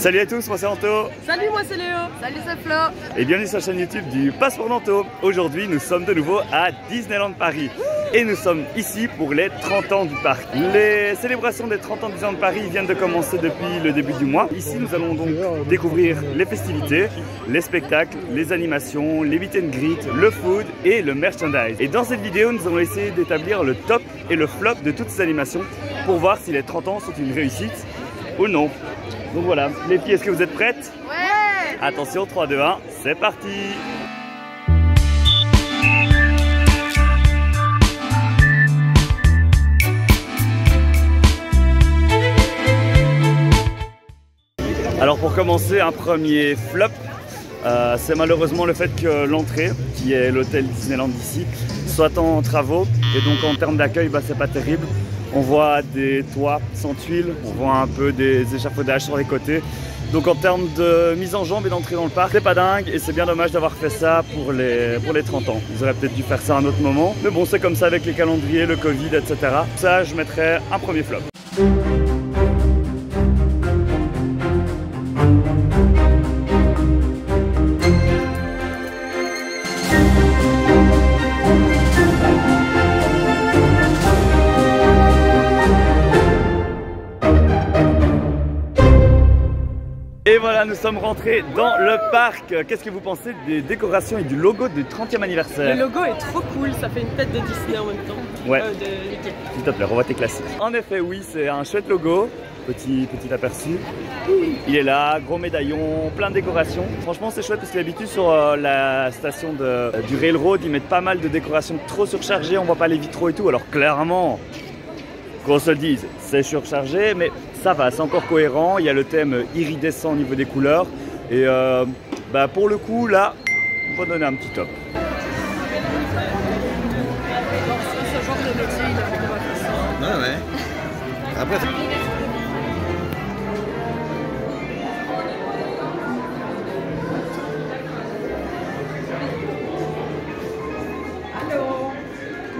Salut à tous, moi c'est Anto. Salut, moi c'est Léo. Salut, c'est Flo. Et bienvenue sur la chaîne YouTube du Passeport d'Anto. Aujourd'hui, nous sommes de nouveau à Disneyland Paris. Et nous sommes ici pour les 30 ans du parc. Les célébrations des 30 ans de Disneyland Paris viennent de commencer depuis le début du mois. Ici, nous allons donc découvrir les festivités, les spectacles, les animations, les meet and greet, le food et le merchandise. Et dans cette vidéo, nous allons essayer d'établir le top et le flop de toutes ces animations pour voir si les 30 ans sont une réussite ou non. Donc voilà, les filles, est-ce que vous êtes prêtes? Ouais. Attention, 3, 2, 1, c'est parti! Alors pour commencer, un premier flop, c'est malheureusement le fait que l'entrée, qui est l'hôtel Disneyland d'ici, soit en travaux. Et donc en termes d'accueil, c'est pas terrible. On voit des toits sans tuiles, on voit un peu des échafaudages sur les côtés. Donc en termes de mise en jambe et d'entrée dans le parc, c'est pas dingue et c'est bien dommage d'avoir fait ça pour les 30 ans. Ils auraient peut-être dû faire ça à un autre moment. Mais bon, c'est comme ça avec les calendriers, le Covid, etc. Ça, je mettrais un premier flop. Et voilà, nous sommes rentrés dans le parc. Qu'est-ce que vous pensez des décorations et du logo du 30e anniversaire? Le logo est trop cool, ça fait une tête de Disney en même temps. Ouais. De Mickey. S'il te plaît, revois tes classiques. En effet, oui, c'est un chouette logo. Petit aperçu. Il est là, gros médaillon, plein de décorations. Franchement, c'est chouette parce que d'habitude sur la station du Railroad, ils mettent pas mal de décorations trop surchargées. On voit pas les vitraux et tout. Alors clairement, qu'on se le dise, c'est surchargé, mais ça va, c'est encore cohérent. Il y a le thème iridescent au niveau des couleurs. Et pour le coup, là, on va donner un petit top. Ce genre de métier, il a vraiment pas fait ça. Ouais. Après,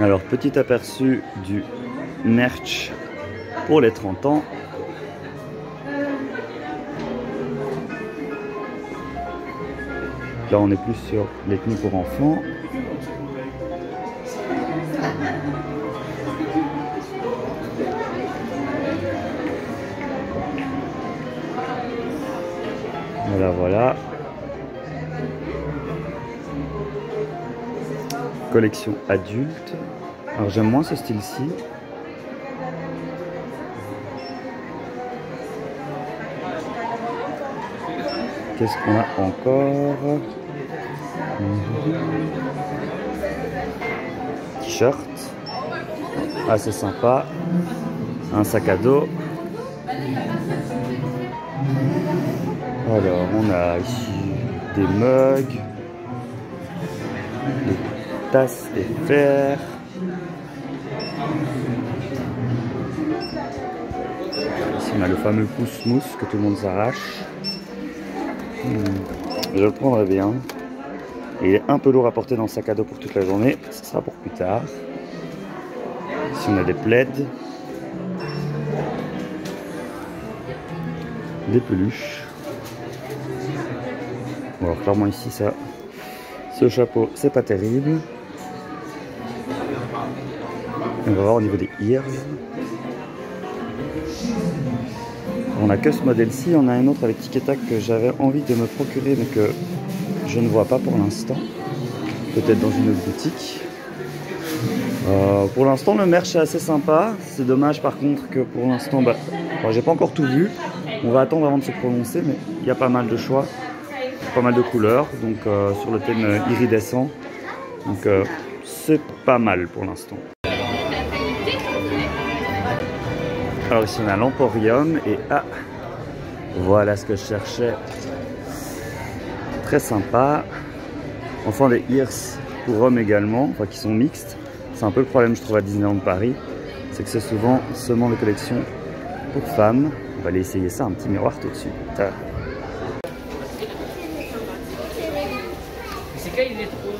Alors, petit aperçu du merch pour les 30 ans. Là, on est plus sur les tenues pour enfants. Voilà. Collection adulte. Alors j'aime moins ce style-ci. Qu'est-ce qu'on a encore? T-shirt. Assez sympa. Un sac à dos. Alors on a ici des mugs, des tasses et verres. Ici on a le fameux pouce-mousse que tout le monde s'arrache. Je le prendrai bien. Il est un peu lourd à porter dans le sac à dos pour toute la journée. Ce sera pour plus tard. Ici on a des plaids. Des peluches. Bon, alors clairement ici ça, ce chapeau c'est pas terrible. On va voir au niveau des ears. On a que ce modèle-ci, on a un autre avec Tic et Tac que j'avais envie de me procurer mais que je ne vois pas pour l'instant. Peut-être dans une autre boutique. Pour l'instant le merch est assez sympa. C'est dommage par contre que pour l'instant, j'ai pas encore tout vu. On va attendre avant de se prononcer mais il y a pas mal de choix. Pas mal de couleurs, donc sur le thème iridescent, donc c'est pas mal pour l'instant. Alors ici on a l'Emporium et voilà ce que je cherchais, très sympa. Enfin des ears pour hommes également, enfin qui sont mixtes. C'est un peu le problème je trouve à Disneyland Paris, c'est que c'est souvent seulement des collections pour femmes. On va aller essayer ça, un petit miroir tout de suite. Il est trop...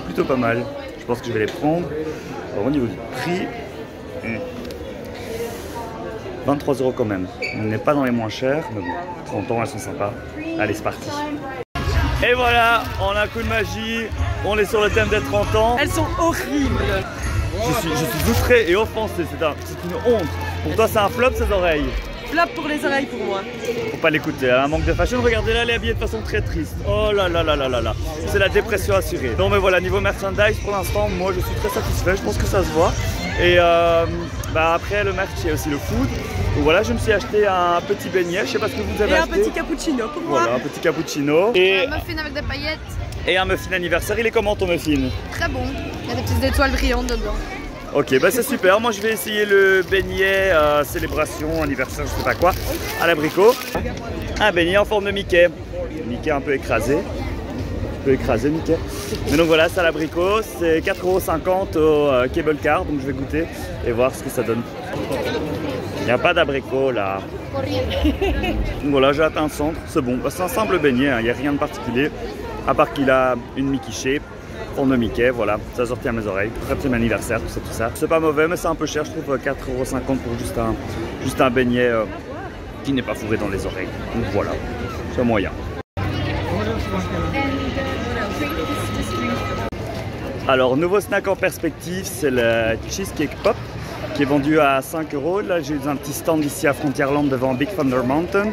Plutôt pas mal. Je pense que je vais les prendre. Alors, au niveau du prix, 23 € quand même. On n'est pas dans les moins chers, mais bon, 30 ans, elles sont sympas. Allez, c'est parti. Et voilà, en un coup de magie, on est sur le thème des 30 ans. Elles sont horribles. Je suis outré et offensé, c'est une honte. Pour toi, c'est un flop, ces oreilles? Flop pour les oreilles pour moi. Faut pas l'écouter, elle a un manque de fashion. Regardez là, elle est habillée de façon très triste. Oh là là là là là là. C'est la dépression assurée. Non mais voilà, niveau merchandise, pour l'instant, moi je suis très satisfait. Je pense que ça se voit. Et après le merch, il y a aussi le food. Donc voilà, je me suis acheté un petit beignet. Je sais pas ce que vous avez acheté. Et un petit cappuccino pour moi. Voilà, un petit cappuccino. Et Un muffin avec des paillettes. Et un muffin anniversaire. Il est comment ton muffin? Très bon. Il y a des petites étoiles brillantes dedans. Ok, bah c'est super. Moi je vais essayer le beignet célébration, anniversaire, je sais pas quoi, à l'abricot. Un beignet en forme de Mickey. Mickey un peu écrasé. Un peu écrasé Mickey. Mais donc voilà, c'est à l'abricot. C'est 4,50 € au cable car. Donc je vais goûter et voir ce que ça donne. Il n'y a pas d'abricot là. Donc voilà, j'ai atteint le centre. C'est bon. Bah, c'est un simple beignet, hein. Il n'y a rien de particulier. À part qu'il a une Mickey shape. Forme de Mickey, voilà, ça a sorti à mes oreilles. Très petit anniversaire, tout ça. C'est pas mauvais, mais c'est un peu cher, je trouve 4,50 € pour juste un beignet qui n'est pas fourré dans les oreilles. Donc voilà, c'est moyen. Alors, nouveau snack en perspective, c'est le Cheesecake Pop qui est vendu à 5 €. Là, j'ai eu un petit stand ici à Frontierland devant Big Thunder Mountain.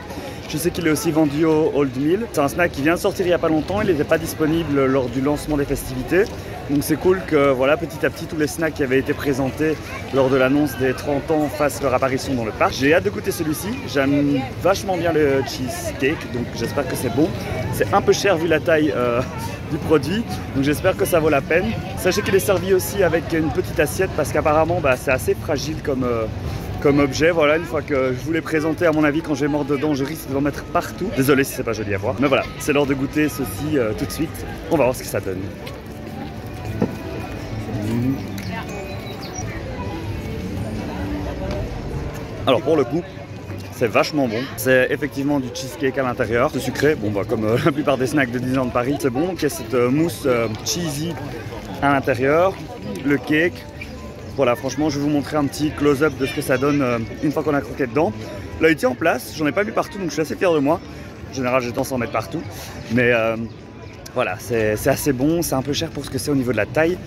Je sais qu'il est aussi vendu au Old Mill. C'est un snack qui vient de sortir il n'y a pas longtemps. Il n'était pas disponible lors du lancement des festivités. Donc c'est cool que voilà, petit à petit tous les snacks qui avaient été présentés lors de l'annonce des 30 ans fassent leur apparition dans le parc. J'ai hâte de goûter celui-ci. J'aime vachement bien le cheesecake, donc j'espère que c'est bon. C'est un peu cher vu la taille du produit, donc j'espère que ça vaut la peine. Sachez qu'il est servi aussi avec une petite assiette parce qu'apparemment c'est assez fragile comme objet. Voilà, une fois que je vous l'ai présenté, à mon avis, quand je vais mordre dedans, je risque de en mettre partout. Désolé si c'est pas joli à voir. Mais voilà, c'est l'heure de goûter ceci tout de suite. On va voir ce que ça donne. Alors pour le coup, c'est vachement bon. C'est effectivement du cheesecake à l'intérieur. C'est sucré, bon comme la plupart des snacks de Disneyland Paris. C'est bon, donc il y a cette mousse cheesy à l'intérieur. Le cake. Voilà, franchement, je vais vous montrer un petit close-up de ce que ça donne une fois qu'on a croqué dedans. Là, il tient en place, j'en ai pas vu partout, donc je suis assez fier de moi. En général, j'ai tendance à en mettre partout. Mais voilà, c'est assez bon, c'est un peu cher pour ce que c'est au niveau de la taille.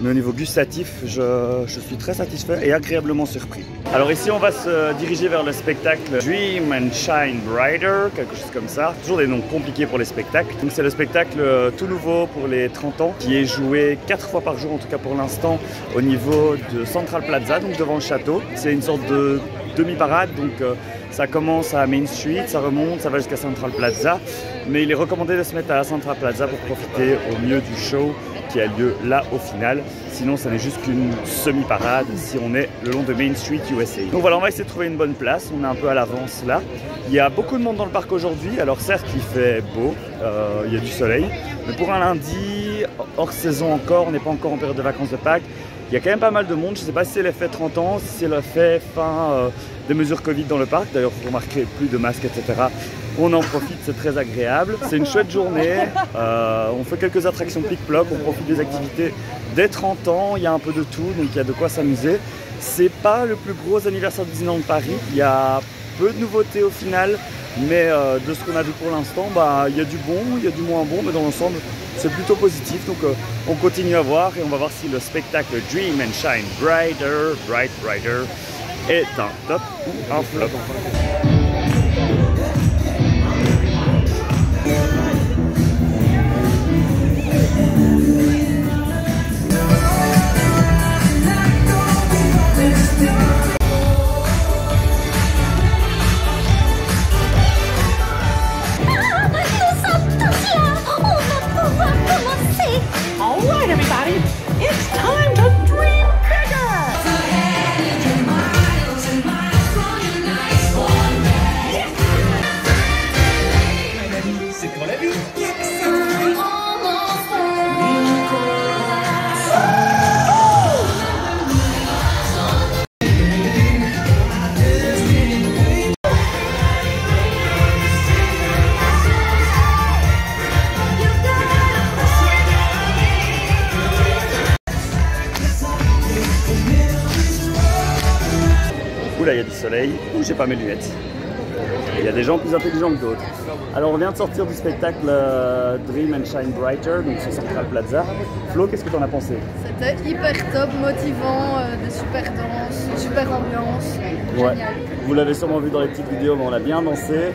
Mais au niveau gustatif, je suis très satisfait et agréablement surpris. Alors ici, on va se diriger vers le spectacle Dream and Shine Brighter, quelque chose comme ça. Toujours des noms compliqués pour les spectacles. Donc c'est le spectacle tout nouveau pour les 30 ans, qui est joué 4 fois par jour, en tout cas pour l'instant, au niveau de Central Plaza, donc devant le château. C'est une sorte de demi-parade, donc ça commence à Main Street, ça remonte, ça va jusqu'à Central Plaza. Mais il est recommandé de se mettre à Central Plaza pour profiter au mieux du show qui a lieu là au final. Sinon, ça n'est juste qu'une semi-parade si on est le long de Main Street USA. Donc voilà, on va essayer de trouver une bonne place. On est un peu à l'avance là. Il y a beaucoup de monde dans le parc aujourd'hui. Alors certes, il fait beau, il y a du soleil. Mais pour un lundi, hors saison encore, on n'est pas encore en période de vacances de Pâques. Il y a quand même pas mal de monde. Je ne sais pas si c'est l'effet 30 ans, si c'est l'effet fin des mesures Covid dans le parc. D'ailleurs, vous remarquerez plus de masques, etc. On en profite, c'est très agréable. C'est une chouette journée. On fait quelques attractions pic-ploc, on profite des activités dès 30 ans. Il y a un peu de tout, donc il y a de quoi s'amuser. C'est pas le plus gros anniversaire de Disneyland Paris. Il y a peu de nouveautés au final, mais de ce qu'on a vu pour l'instant, il y a du bon, il y a du moins bon, mais dans l'ensemble, c'est plutôt positif. Donc on continue à voir et on va voir si le spectacle Dream and Shine Brighter est un top ou un flop. Oula, il y a du soleil. Ouh, j'ai pas mes lunettes. Il y a des gens plus intelligents que d'autres. Alors on vient de sortir du spectacle Dream and Shine Brighter, donc sur Central Plaza. Flo, qu'est-ce que tu en as pensé? C'était hyper top, motivant, de super danse, super ambiance. Ouais. Génial. Vous l'avez sûrement vu dans les petites vidéos, mais on a bien dansé.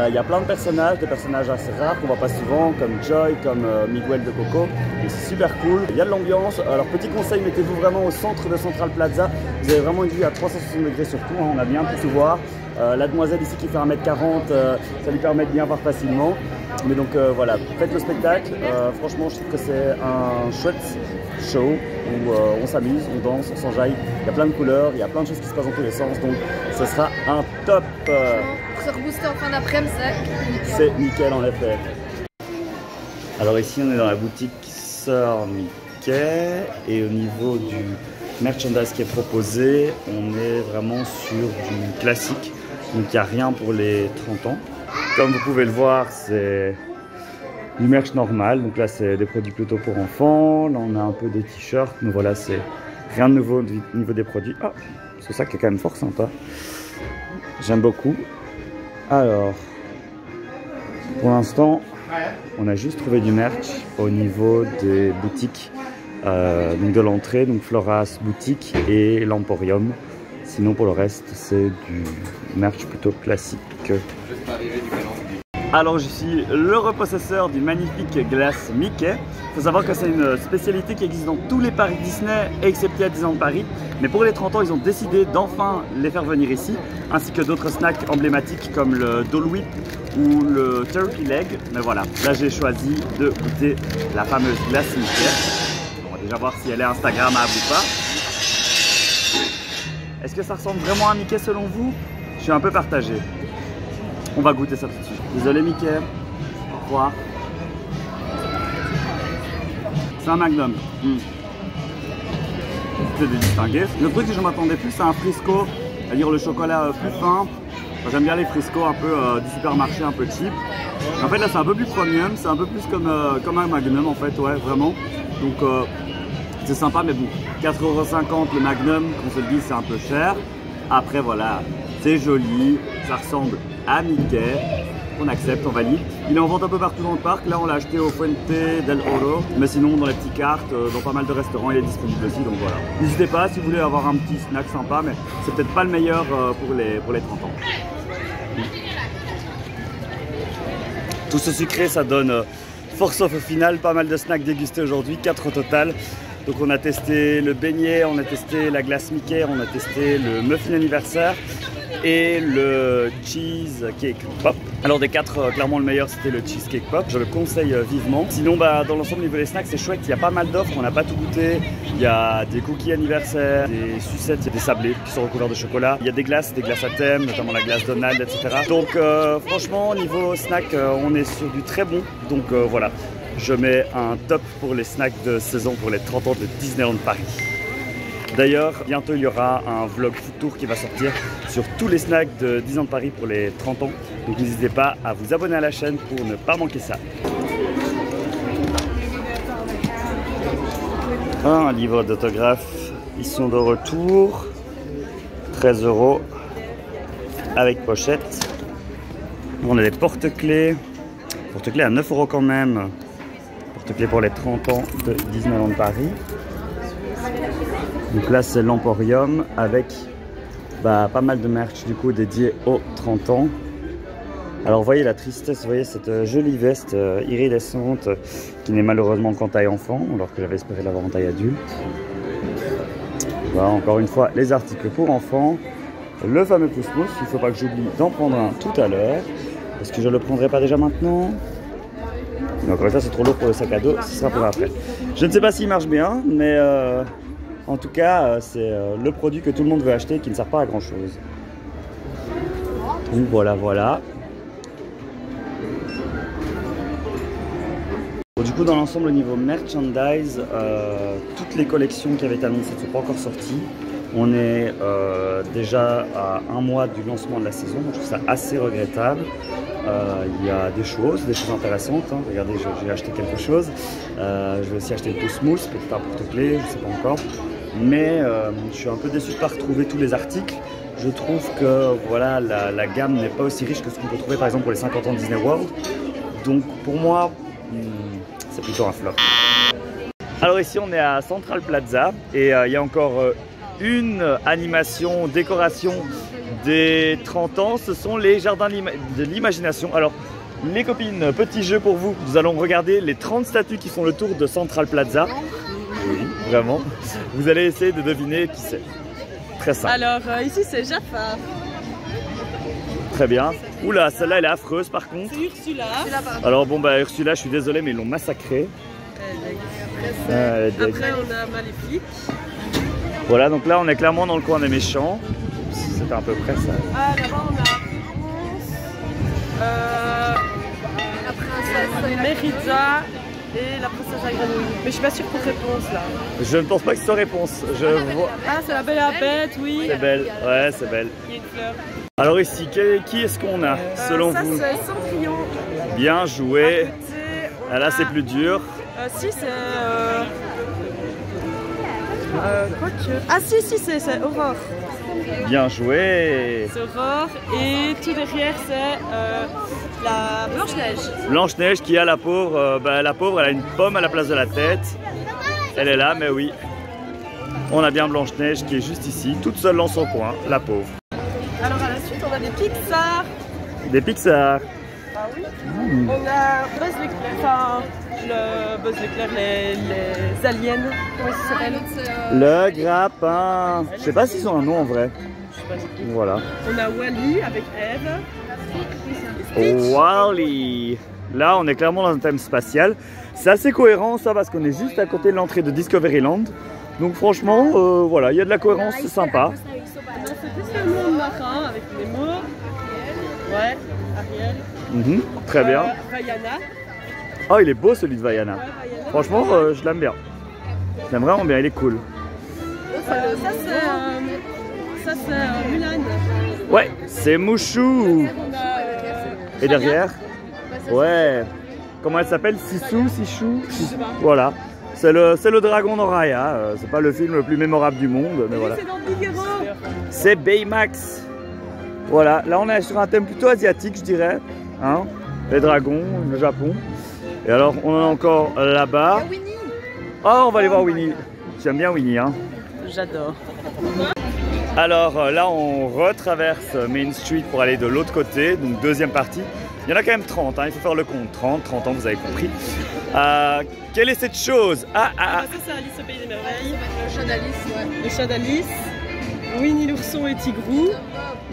Il y a plein de personnages, des personnages assez rares qu'on voit pas souvent, comme Joy, comme Miguel de Coco. C'est super cool. Il y a de l'ambiance. Alors petit conseil, mettez-vous vraiment au centre de Central Plaza. Vous avez vraiment une vue à 360 degrés sur tout, hein. On a bien pu tout voir. La demoiselle ici qui fait 1m40, ça lui permet de bien voir facilement. Mais donc voilà, faites le spectacle. Franchement, je trouve que c'est un chouette show où on s'amuse, on danse, on s'enjaille. Il y a plein de couleurs, il y a plein de choses qui se passent dans tous les sens. Donc ce sera un top. Pour se rebooster en fin d'après-midi, C'est nickel en effet. Alors ici, on est dans la boutique Sœur Mickey. Et au niveau du merchandise qui est proposé, on est vraiment sur du classique. Donc il n'y a rien pour les 30 ans. Comme vous pouvez le voir, c'est du merch normal. Donc là, c'est des produits plutôt pour enfants. Là, on a un peu des t-shirts. Mais voilà, c'est rien de nouveau au niveau des produits. Ah, c'est ça qui est quand même fort sympa. J'aime beaucoup. Alors, pour l'instant, on a juste trouvé du merch au niveau des boutiques donc de l'entrée. Donc Floras boutique et l'Emporium. Sinon, pour le reste, c'est du merch plutôt classique. Alors, je suis le repossesseur du magnifique glace Mickey. Il faut savoir que c'est une spécialité qui existe dans tous les parcs Disney, excepté à Disneyland Paris. Mais pour les 30 ans, ils ont décidé d'enfin les faire venir ici, ainsi que d'autres snacks emblématiques comme le Dole Whip ou le Turkey Leg. Mais voilà, là j'ai choisi de goûter la fameuse glace Mickey. On va déjà voir si elle est Instagrammable ou pas. Est-ce que ça ressemble vraiment à Mickey selon vous? Je suis un peu partagé. On va goûter ça tout de suite. Désolé Mickey. Au revoir. C'est un Magnum. C'est de distinguer. Le truc que je m'attendais plus à un Frisco, c'est-à-dire le chocolat plus fin. J'aime bien les Frisco un peu du supermarché, un peu cheap. En fait là c'est un peu plus premium, c'est un peu plus comme un Magnum en fait, ouais vraiment. Donc c'est sympa, mais bon, 4,50 € le Magnum, qu'on se le dise, c'est un peu cher. Après voilà, c'est joli, ça ressemble à Mickey. On accepte, on valide. Il est en vente un peu partout dans le parc. Là, on l'a acheté au Fuente del Oro. Mais sinon, dans les petites cartes, dans pas mal de restaurants, il est disponible aussi. Donc voilà. N'hésitez pas si vous voulez avoir un petit snack sympa, mais c'est peut-être pas le meilleur pour les 30 ans. Tout ce sucré, ça donne force au final. Pas mal de snacks dégustés aujourd'hui, 4 au total. Donc on a testé le beignet, on a testé la glace Mickey, on a testé le muffin anniversaire et le cheesecake pop. Alors des 4, clairement le meilleur c'était le cheesecake pop, je le conseille vivement. Sinon dans l'ensemble niveau des snacks c'est chouette, il y a pas mal d'offres, on n'a pas tout goûté. Il y a des cookies anniversaires, des sucettes, il y a des sablés qui sont recouverts de chocolat. Il y a des glaces à thème, notamment la glace Donald, etc. Donc franchement niveau snack on est sur du très bon, donc voilà. Je mets un top pour les snacks de saison pour les 30 ans de Disneyland Paris. D'ailleurs, bientôt il y aura un vlog food tour qui va sortir sur tous les snacks de Disneyland Paris pour les 30 ans. Donc n'hésitez pas à vous abonner à la chaîne pour ne pas manquer ça. Un livre d'autographes, ils sont de retour. 13 € avec pochette. On a des porte-clés. Porte-clés à 9 € quand même. Porte-clés pour les 30 ans de Disneyland Paris. Donc là c'est l'Emporium avec pas mal de merch du coup dédié aux 30 ans. Alors vous voyez la tristesse, vous voyez cette jolie veste iridescente qui n'est malheureusement qu'en taille enfant alors que j'avais espéré l'avoir en taille adulte. Voilà encore une fois les articles pour enfants. Le fameux pouce-mousse, il ne faut pas que j'oublie d'en prendre un tout à l'heure. Est-ce que je ne le prendrai pas déjà maintenant? Mais encore une fois c'est trop lourd pour le sac à dos, ce sera pour après. Je ne sais pas s'il marche bien mais en tout cas c'est le produit que tout le monde veut acheter qui ne sert pas à grand chose. Donc voilà. Bon, du coup dans l'ensemble au niveau merchandise, toutes les collections qui avaient été annoncées ne sont pas encore sorties. On est déjà à un mois du lancement de la saison, donc je trouve ça assez regrettable. Il y a des choses intéressantes, hein. Regardez, j'ai acheté quelque chose. Je vais aussi acheter le pouce-mousse, peut-être un porte-clés, je ne sais pas encore. Mais je suis un peu déçu de ne pas retrouver tous les articles. je trouve que voilà, la gamme n'est pas aussi riche que ce qu'on peut trouver par exemple pour les 50 ans de Disney World. Donc pour moi, c'est plutôt un flop. Alors ici on est à Central Plaza et il y a encore une animation, décoration des 30 ans, ce sont les jardins de l'imagination. Alors les copines, petit jeu pour vous, nous allons regarder les 30 statues qui font le tour de Central Plaza. Oui, vraiment. Vous allez essayer de deviner qui c'est. Très simple. Alors ici c'est Jafar. Très bien. Oula, celle-là elle est affreuse par contre. C'est Ursula. Alors bon bah Ursula, je suis désolé mais ils l'ont massacrée. Après on a Maléfique. Voilà, donc là on est clairement dans le coin des méchants. C'était à peu près ça. Ah là-bas on a La princesse. Mérida et la princesse à grenouille. Mais je suis pas sûre pour réponse là. Je ne pense pas que c'est réponse. Je vois. Ah c'est la Belle et la Bête, oui. C'est belle, ouais c'est belle. Il y a une fleur. Alors ici, qui est-ce qu'on a selon ça, vous? Ça c'est Cendrillon. Bien joué. Ah, là c'est plus dur. Si c'est... Ah si c'est Aurore. Bien joué. C'est Aurore et tout derrière c'est la Blanche-Neige. Blanche-Neige qui a la pauvre, la pauvre elle a une pomme à la place de la tête. Elle est là mais oui. On a bien Blanche-Neige qui est juste ici, toute seule dans son coin, la pauvre. Alors à la suite on a des Pixar. Des Pixar. Ah oui. On a Buzz l'éclair, enfin le Buzz l'éclair, les aliens. Comment ça s'appelle? Le grappin. Je sais pas s'ils ont un nom en vrai. Je sais pas si c'est. Voilà. On a Wally avec Eve. Wally. Là on est clairement dans un thème spatial. C'est assez cohérent ça parce qu'on est juste à côté de l'entrée de Discoveryland. Donc franchement, voilà, il y a de la cohérence, c'est sympa. Non, c'est plus le monde marin avec Nemo. Ouais, Ariel. Très bien. Vaiana. Oh, il est beau celui de Vaiana. Vaiana. Franchement, je l'aime bien. Je l'aime vraiment bien, il est cool. Ça c'est Mulan. Ouais, c'est Mouchou. On a, Et derrière? Ouais. Comment elle s'appelle? Sichou? Voilà. C'est le dragon d'Oraya. C'est pas le film le plus mémorable du monde, mais voilà. C'est dans Figaro. C'est Baymax. Voilà, là on est sur un thème plutôt asiatique, je dirais. Hein, les dragons, le Japon. Et alors, on en a encore là-bas. Oh, on va aller voir Winnie. J'aime bien Winnie, hein. J'adore. Alors là, on retraverse Main Street pour aller de l'autre côté, donc deuxième partie. Il y en a quand même 30, hein, il faut faire le compte. 30 ans, vous avez compris. Quelle est cette chose? Ça c'est Alice au Pays des Merveilles. Le chat d'Alice, ouais. Le chat d'Alice. Winnie l'ourson et Tigrou.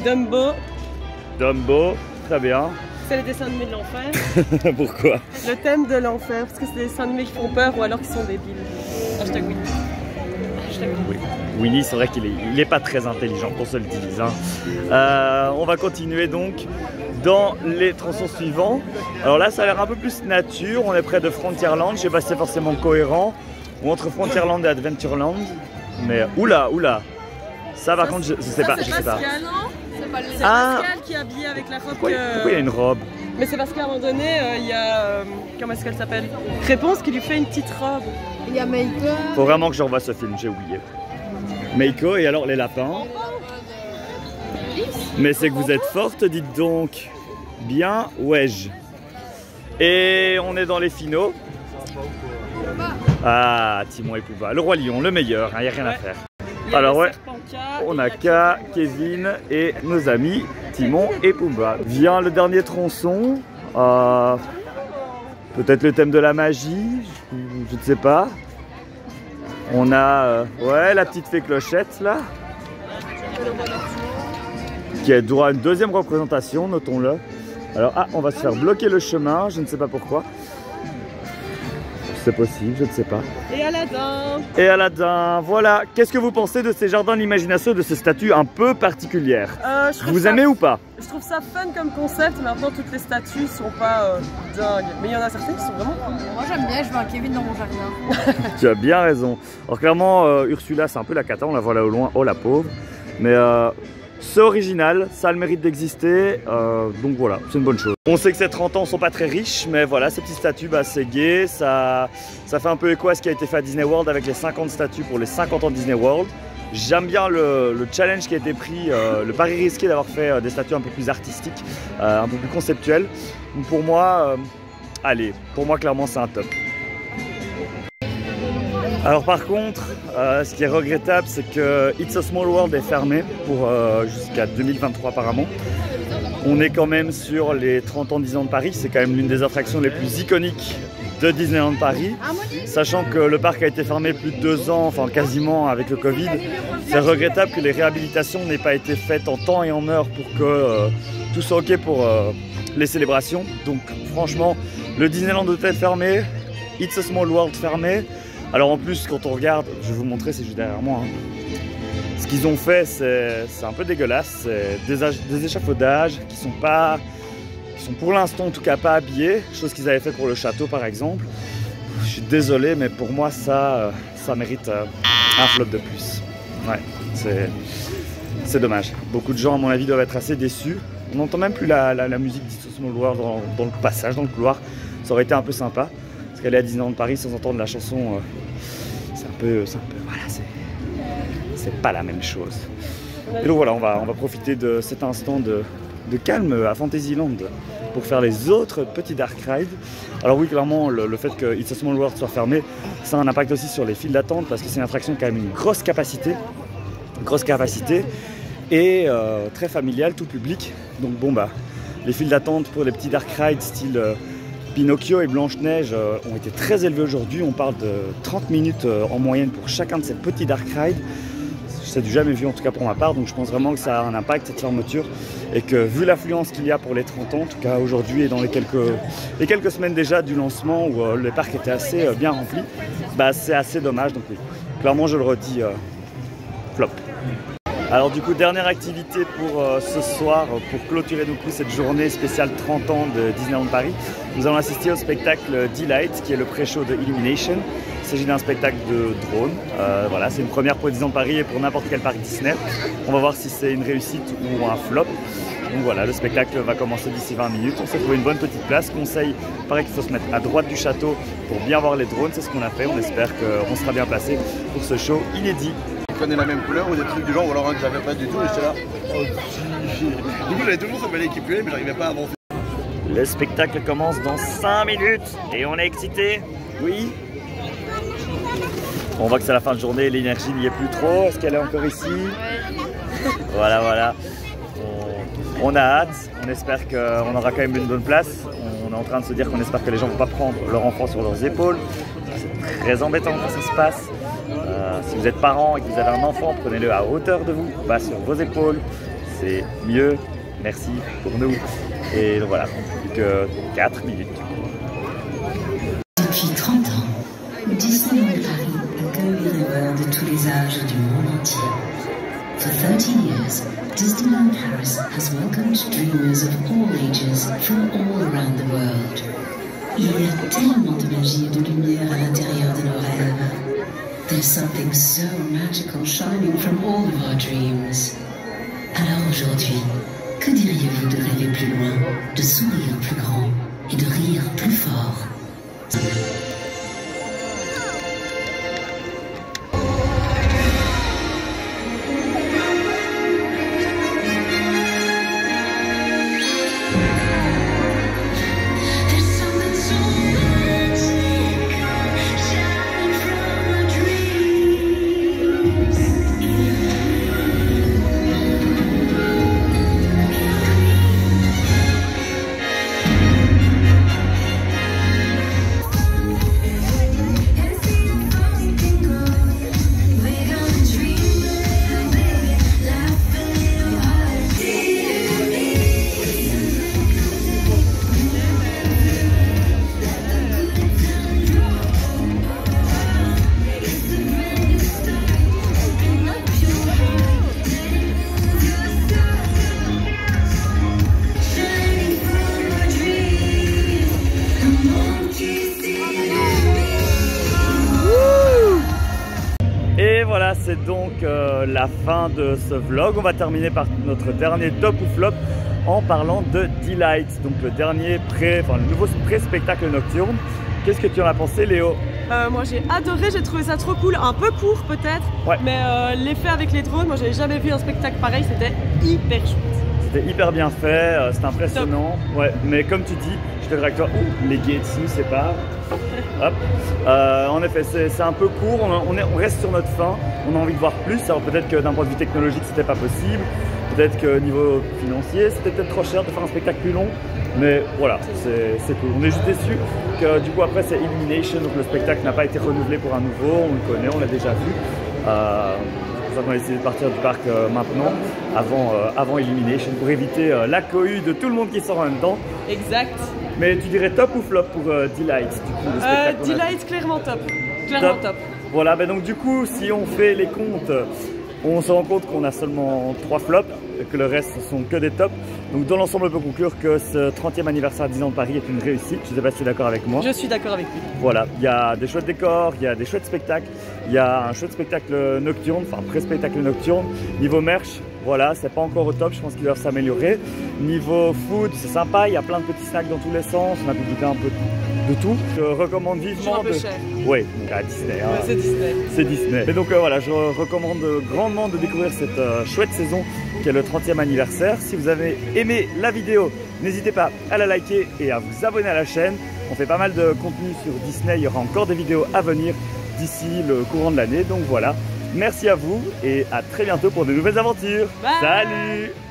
Dumbo. Dumbo, très bien. C'est les dessins animés de l'enfer. Pourquoi? Le thème de l'enfer, parce que c'est des dessins animés qui font peur ou alors qui sont débiles. Hashtag Winnie. Hashtag Winnie. Oui. Winnie, c'est vrai qu'il est pas très intelligent, qu'on se le dise. Hein. On va continuer donc dans les tronçons suivants. Alors là, ça a l'air un peu plus nature. On est près de Frontierland. Je sais pas si c'est forcément cohérent. Ou entre Frontierland et Adventureland. Mais oula. Ça, par contre, je sais pas. C'est Pascal, non? C'est Pascal qui est habillé avec la robe. Pourquoi il y a une robe? Mais c'est parce qu'à un moment donné, il y a. Comment est-ce qu'elle s'appelle? Réponse qui lui fait une petite robe. Il y a Meiko. Faut vraiment que je revoie ce film, j'ai oublié. Meiko et alors les lapins. Mais c'est que vous êtes forte, dites donc. Bien, ouais-je. Et on est dans les finaux. Ah, Timon et Pumba. Le Roi Lion, le meilleur, il n'y a rien à faire. Alors ouais, on a K, Kevin et nos amis Timon et Pumba. Vient le dernier tronçon. Peut-être le thème de la magie, je ne sais pas. On a ouais, la petite fée Clochette là. Qui a droit à une deuxième représentation, notons-le. Alors, on va se faire bloquer le chemin, je ne sais pas pourquoi. C'est possible, je ne sais pas. Et Aladdin. Et Aladdin, voilà. Qu'est-ce que vous pensez de ces jardins d'imagination, de ces statues un peu particulières? Vous aimez ou pas? Je trouve ça fun comme concept. Maintenant, toutes les statues sont pas dingues. Mais il y en a certaines qui sont vraiment cool. Moi j'aime bien, je veux un Kevin dans mon jardin. Tu as bien raison. Alors clairement, Ursula, c'est un peu la cata, on la voit là au loin. Oh la pauvre. Mais c'est original, ça a le mérite d'exister, donc voilà, c'est une bonne chose. On sait que ces 30 ans sont pas très riches, mais voilà, ces petites statues, c'est gai, ça fait un peu écho à ce qui a été fait à Disney World avec les 50 statues pour les 50 ans de Disney World. J'aime bien le challenge qui a été pris, le pari risqué d'avoir fait des statues un peu plus artistiques, un peu plus conceptuelles. Donc pour moi, allez, pour moi clairement c'est un top. Alors par contre, ce qui est regrettable, c'est que It's a Small World est fermé pour jusqu'à 2023 apparemment. On est quand même sur les 30 ans 10 ans de Paris, c'est quand même l'une des attractions les plus iconiques de Disneyland Paris, sachant que le parc a été fermé plus de 2 ans, enfin quasiment avec le Covid. C'est regrettable que les réhabilitations n'aient pas été faites en temps et en heure pour que tout soit ok pour les célébrations. Donc franchement, le Disneyland doit être fermé, It's a Small World fermé. Alors en plus, quand on regarde, je vais vous montrer, c'est juste derrière moi, hein. Ce qu'ils ont fait, c'est un peu dégueulasse. C'est des échafaudages qui sont pour l'instant en tout cas pas habillés, chose qu'ils avaient fait pour le château par exemple. Je suis désolé, mais pour moi ça mérite un flop de plus. Ouais, c'est dommage. Beaucoup de gens à mon avis doivent être assez déçus. On n'entend même plus la musique d'It's a Small World dans le passage, dans le couloir. Ça aurait été un peu sympa. Parce qu'aller à Disneyland Paris sans entendre la chanson, c'est un peu voilà, c'est pas la même chose. Et donc voilà, on va profiter de cet instant de calme à Fantasyland pour faire les autres petits dark rides. Alors oui, clairement, le fait que It's a Small World soit fermé, ça a un impact aussi sur les files d'attente parce que c'est une attraction qui a quand même une grosse capacité et très familiale, tout public. Donc bon bah, les files d'attente pour les petits dark rides style Pinocchio et Blanche-Neige ont été très élevés aujourd'hui. On parle de 30 minutes en moyenne pour chacun de ces petits dark rides. C'est du jamais vu en tout cas pour ma part, donc je pense vraiment que ça a un impact cette fermeture et que vu l'affluence qu'il y a pour les 30 ans, en tout cas aujourd'hui et dans les quelques semaines déjà du lancement où le parc était assez bien rempli, bah c'est assez dommage. Donc oui, clairement je le redis, flop. Alors du coup, dernière activité pour ce soir, pour clôturer du coup cette journée spéciale 30 ans de Disneyland Paris. Nous allons assister au spectacle Delight, qui est le pré-show de Illumination. Il s'agit d'un spectacle de drone. Voilà, c'est une première pour Disneyland Paris et pour n'importe quel parc Disney. On va voir si c'est une réussite ou un flop. Donc voilà, le spectacle va commencer d'ici 20 minutes. On s'est trouvé une bonne petite place. Conseil, pareil qu'il faut se mettre à droite du château pour bien voir les drones. C'est ce qu'on a fait. On espère qu'on sera bien placé pour ce show inédit. Prenez la même couleur ou des trucs du genre, ou alors un que j'avais pas du tout et j'étais là. Oh, du coup j'avais toujours cette belle équipée mais j'arrivais pas à avancer. Le spectacle commence dans 5 minutes et on est excité. Oui. On voit que c'est la fin de journée, l'énergie n'y est plus trop. Est-ce qu'elle est encore ici? Voilà, voilà. On a hâte, on espère qu'on aura quand même une bonne place. On est en train de se dire qu'on espère que les gens ne vont pas prendre leur enfant sur leurs épaules. C'est très embêtant quand ça se passe. Si vous êtes parent et que vous avez un enfant, prenez-le à hauteur de vous, pas sur vos épaules. C'est mieux. Merci pour nous. Et donc voilà, plus que 4 minutes. Depuis 30 ans, Disneyland Paris accueille les rêveurs de tous les âges du monde entier. For 30 years, Disneyland Paris has welcomed dreamers of all ages from all around the world. Il y a tellement de magie et de lumière à l'intérieur de nos rêves. There's something so magical shining from all of our dreams. Alors aujourd'hui, que diriez-vous de rêver plus loin, de sourire plus grand et de rire plus fort? C'est donc la fin de ce vlog. On va terminer par notre dernier top ou flop en parlant de Delight, donc le nouveau pré-spectacle nocturne. Qu'est-ce que tu en as pensé, Léo? Moi j'ai adoré, j'ai trouvé ça trop cool, un peu court peut-être, Ouais. mais l'effet avec les drones, moi j'avais jamais vu un spectacle pareil, c'était hyper chouette. C'était hyper bien fait, c'était impressionnant. Ouais, mais comme tu dis, je te dirais avec toi, les gates nous séparent. Hop. En effet, c'est un peu court, on reste sur notre faim, on a envie de voir plus. Alors peut-être que d'un point de vue technologique, c'était pas possible. Peut-être que niveau financier, c'était peut-être trop cher de faire un spectacle plus long. Mais voilà, c'est cool. On est juste déçus que du coup après c'est Illumination, donc le spectacle n'a pas été renouvelé pour un nouveau, on le connaît, on l'a déjà vu. C'est pour ça qu'on a décidé de partir du parc maintenant, avant Illumination, pour éviter la cohue de tout le monde qui sort en même temps. Exact. Mais tu dirais top ou flop pour Delight, du coup, le spectacle qu'on a Delight, clairement top. Clairement top. Voilà, ben donc du coup, si on fait les comptes, on se rend compte qu'on a seulement 3 flops, et que le reste ce sont que des tops. Donc dans l'ensemble, on peut conclure que ce 30e anniversaire à 10 ans de Paris est une réussite. Je ne sais pas si tu es d'accord avec moi. Je suis d'accord avec lui. Voilà, il y a des chouettes décors, il y a des chouettes spectacles, il y a un chouette spectacle nocturne, enfin pré-spectacle nocturne. Niveau merch, voilà, c'est pas encore au top, je pense qu'ils doivent s'améliorer. Niveau food, c'est sympa, il y a plein de petits snacks dans tous les sens, on a pu goûter un peu de tout. Je recommande vivement. Un peu cher. Oui, à Disney. Hein. Ouais, c'est Disney. C'est Disney. Et donc voilà, je recommande grandement de découvrir cette chouette saison qui est le 30e anniversaire. Si vous avez aimé la vidéo, n'hésitez pas à la liker et à vous abonner à la chaîne. On fait pas mal de contenu sur Disney, il y aura encore des vidéos à venir d'ici le courant de l'année. Donc voilà, merci à vous et à très bientôt pour de nouvelles aventures. Bye. Salut!